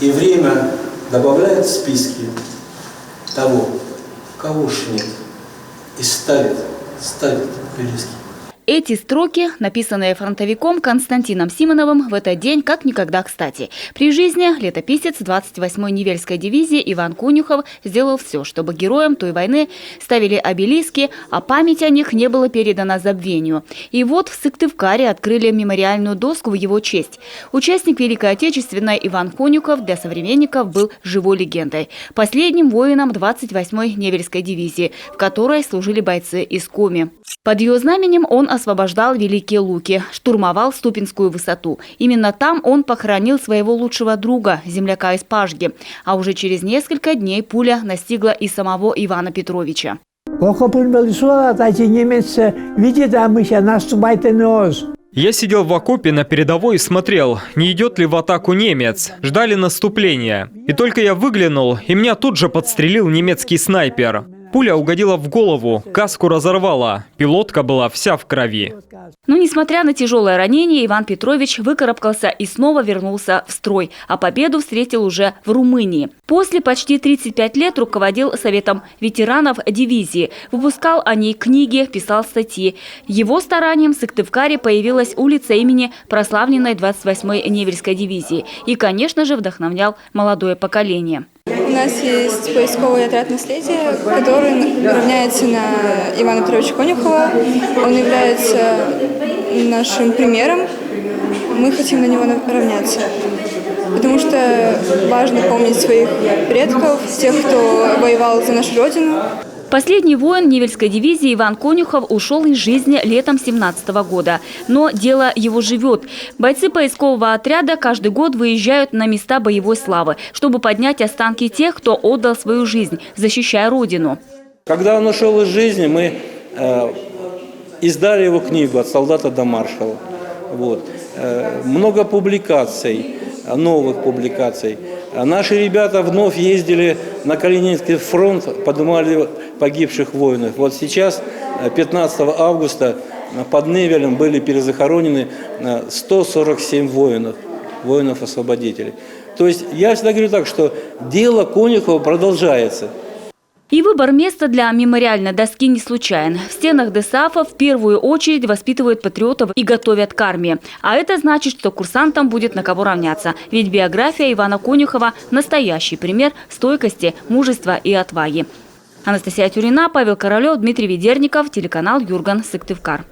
И время добавляет в списки того, кого уж нет, и ставит обелиски. Эти строки, написанные фронтовиком Константином Симоновым, в этот день как никогда кстати. При жизни летописец 28-й Невельской дивизии Иван Конюхов сделал все, чтобы героям той войны ставили обелиски, а память о них не была передана забвению. И вот в Сыктывкаре открыли мемориальную доску в его честь. Участник Великой Отечественной Иван Конюхов для современников был живой легендой. Последним воином 28-й Невельской дивизии, в которой служили бойцы из Коми. Под ее знаменем он освобождал Великие Луки, штурмовал Ступинскую высоту. Именно там он похоронил своего лучшего друга, земляка из Пажги. А уже через несколько дней пуля настигла и самого Ивана Петровича. Я сидел в окопе на передовой и смотрел, не идет ли в атаку немец. Ждали наступления. И только я выглянул, и меня тут же подстрелил немецкий снайпер. Пуля угодила в голову, каску разорвала. Пилотка была вся в крови. Но несмотря на тяжелое ранение, Иван Петрович выкарабкался и снова вернулся в строй, а победу встретил уже в Румынии. После почти 35 лет руководил Советом ветеранов дивизии, выпускал о ней книги, писал статьи. Его старанием в Сыктывкаре появилась улица имени прославленной 28-й Невельской дивизии и, конечно же, вдохновлял молодое поколение. У нас есть поисковый отряд наследия, который равняется на Ивана Петровича Конюхова. Он является нашим примером. Мы хотим на него равняться, потому что важно помнить своих предков, тех, кто воевал за нашу Родину. Последний воин Невельской дивизии Иван Конюхов ушел из жизни летом 2017 года. Но дело его живет. Бойцы поискового отряда каждый год выезжают на места боевой славы, чтобы поднять останки тех, кто отдал свою жизнь, защищая Родину. Когда он ушел из жизни, мы издали его книгу «От солдата до маршала». Вот. Много публикаций, новых публикаций. Наши ребята вновь ездили на Калининский фронт, поднимали погибших воинов. Вот сейчас, 15 августа, под Невелем были перезахоронены 147 воинов-освободителей. То есть я всегда говорю так, что дело Конюхова продолжается. И выбор места для мемориальной доски не случайен. В стенах ДСАФа в первую очередь воспитывают патриотов и готовят к армии. А это значит, что курсантам будет на кого равняться. Ведь биография Ивана Конюхова – настоящий пример стойкости, мужества и отваги. Анастасия Тюрина, Павел Королев, Дмитрий Ведерников, телеканал Юрган, Сыктывкар.